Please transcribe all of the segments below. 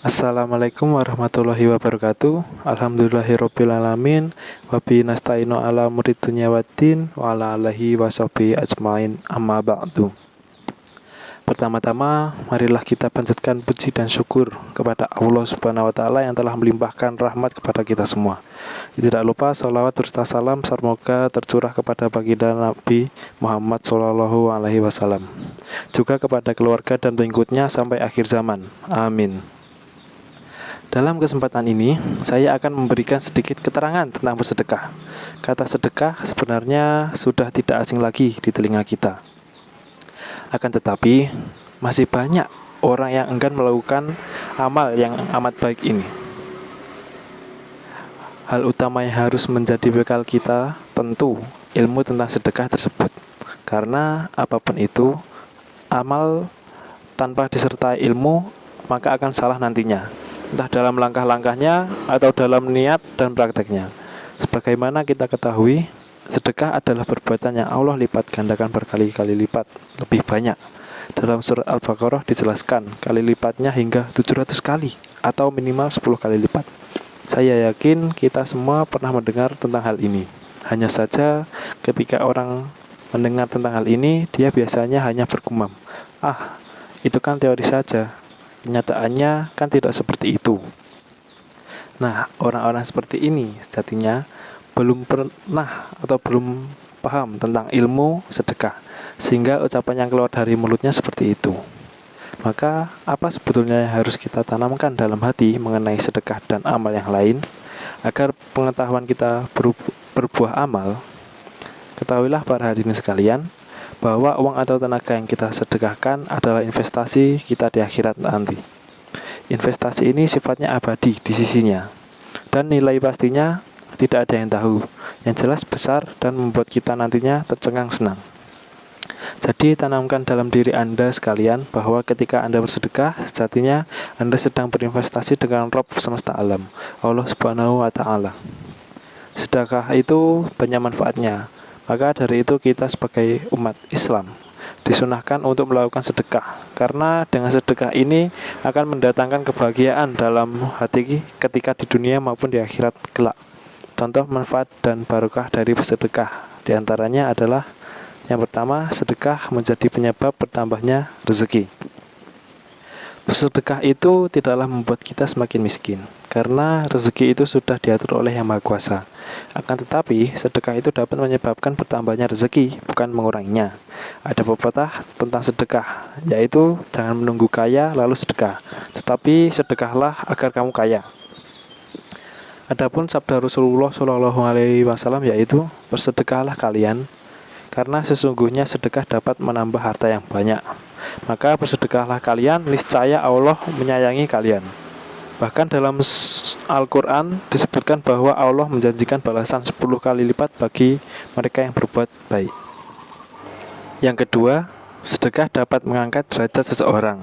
Assalamualaikum warahmatullahi wabarakatuh. Alhamdulillahirabbil alamin wa bihi nasta'inu ala umuri dunya waddin wa ala alihi washabihi ajmain amma ba'du. Pertama-tama, marilah kita panjatkan puji dan syukur kepada Allah Subhanahu wa taala yang telah melimpahkan rahmat kepada kita semua. Tidak lupa sholawat serta salam semoga tercurah kepada baginda Nabi Muhammad sallallahu alaihi wasallam, juga kepada keluarga dan pengikutnya sampai akhir zaman. Amin. Dalam kesempatan ini, saya akan memberikan sedikit keterangan tentang bersedekah. Kata sedekah sebenarnya sudah tidak asing lagi di telinga kita. Akan tetapi, masih banyak orang yang enggan melakukan amal yang amat baik ini. Hal utama yang harus menjadi bekal kita tentu ilmu tentang sedekah tersebut. Karena apapun itu, amal tanpa disertai ilmu maka akan salah nantinya, entah dalam langkah-langkahnya atau dalam niat dan prakteknya. Sebagaimana kita ketahui, sedekah adalah perbuatan yang Allah lipat gandakan berkali-kali lipat lebih banyak. Dalam surat Al-Baqarah dijelaskan kali lipatnya hingga 700 kali atau minimal 10 kali lipat. Saya yakin kita semua pernah mendengar tentang hal ini. Hanya saja ketika orang mendengar tentang hal ini, dia biasanya hanya bergumam, "Ah, itu kan teori saja. Kenyataannya kan tidak seperti itu." Nah, orang-orang seperti ini sejatinya belum pernah atau belum paham tentang ilmu sedekah, sehingga ucapan yang keluar dari mulutnya seperti itu. Maka, apa sebetulnya yang harus kita tanamkan dalam hati mengenai sedekah dan amal yang lain, agar pengetahuan kita berbuah amal? Ketahuilah para hadirin sekalian, bahwa uang atau tenaga yang kita sedekahkan adalah investasi kita di akhirat nanti. Investasi ini sifatnya abadi di sisinya, dan nilai pastinya tidak ada yang tahu. Yang jelas besar dan membuat kita nantinya tercengang senang. Jadi tanamkan dalam diri Anda sekalian bahwa ketika Anda bersedekah, sejatinya Anda sedang berinvestasi dengan Rabb semesta alam, Allah Subhanahu wa taala. Sedekah itu banyak manfaatnya. Maka dari itu kita sebagai umat Islam disunahkan untuk melakukan sedekah, karena dengan sedekah ini akan mendatangkan kebahagiaan dalam hati ketika di dunia maupun di akhirat kelak. Contoh manfaat dan barokah dari bersedekah diantaranya adalah: yang pertama, sedekah menjadi penyebab bertambahnya rezeki. Bersedekah itu tidaklah membuat kita semakin miskin, karena rezeki itu sudah diatur oleh Yang Maha Kuasa. Akan tetapi, sedekah itu dapat menyebabkan bertambahnya rezeki, bukan menguranginya. Ada pepatah tentang sedekah, yaitu jangan menunggu kaya lalu sedekah, tetapi sedekahlah agar kamu kaya. Adapun sabda Rasulullah Shallallahu Alaihi Wasallam yaitu bersedekahlah kalian, karena sesungguhnya sedekah dapat menambah harta yang banyak. Maka bersedekahlah kalian, niscaya Allah menyayangi kalian. Bahkan dalam Al-Quran disebutkan bahwa Allah menjanjikan balasan 10 kali lipat bagi mereka yang berbuat baik. Yang kedua, sedekah dapat mengangkat derajat seseorang.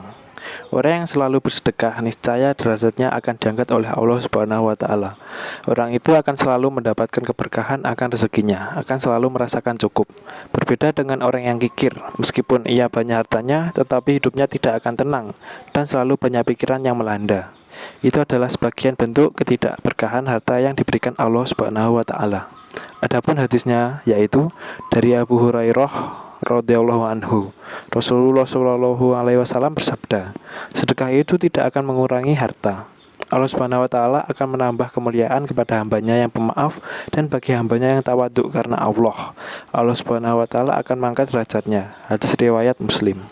Orang yang selalu bersedekah, niscaya derajatnya akan diangkat oleh Allah Subhanahu wa taala. Orang itu akan selalu mendapatkan keberkahan akan rezekinya, akan selalu merasakan cukup. Berbeda dengan orang yang kikir, meskipun ia banyak hartanya, tetapi hidupnya tidak akan tenang dan selalu banyak pikiran yang melanda. Itu adalah sebagian bentuk ketidakberkahan harta yang diberikan Allah Subhanahu wa taala. Adapun hadisnya yaitu dari Abu Hurairah radhiyallahu anhu, Rasulullah shallallahu alaihi wasallam bersabda, sedekah itu tidak akan mengurangi harta. Allah Subhanahu wa taala akan menambah kemuliaan kepada hambanya yang pemaaf, dan bagi hambanya yang tawaduk karena Allah, Allah Subhanahu wa taala akan mengangkat derajatnya. Hadis riwayat Muslim.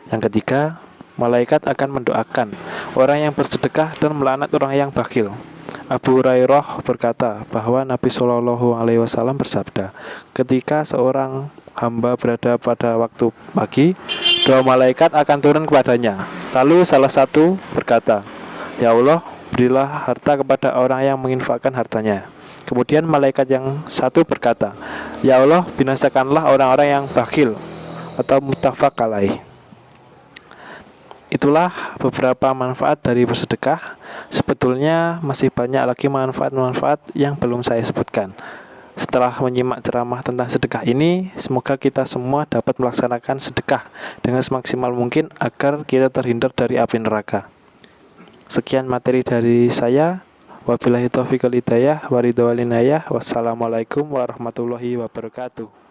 Yang ketiga, malaikat akan mendoakan orang yang bersedekah dan melaknat orang yang bakhil. Abu Hurairah berkata bahwa Nabi Shallallahu Alaihi Wasallam bersabda, ketika seorang hamba berada pada waktu pagi, doa malaikat akan turun kepadanya. Lalu salah satu berkata, "Ya Allah, berilah harta kepada orang yang menginfakkan hartanya." Kemudian malaikat yang satu berkata, "Ya Allah, binasakanlah orang-orang yang bakhil," atau muttafaq alaih. Itulah beberapa manfaat dari bersedekah. Sebetulnya masih banyak lagi manfaat-manfaat yang belum saya sebutkan. Setelah menyimak ceramah tentang sedekah ini, semoga kita semua dapat melaksanakan sedekah dengan semaksimal mungkin agar kita terhindar dari api neraka. Sekian materi dari saya. Wabillahi taufiq wal hidayah, waridho wal inayah. Wassalamualaikum warahmatullahi wabarakatuh.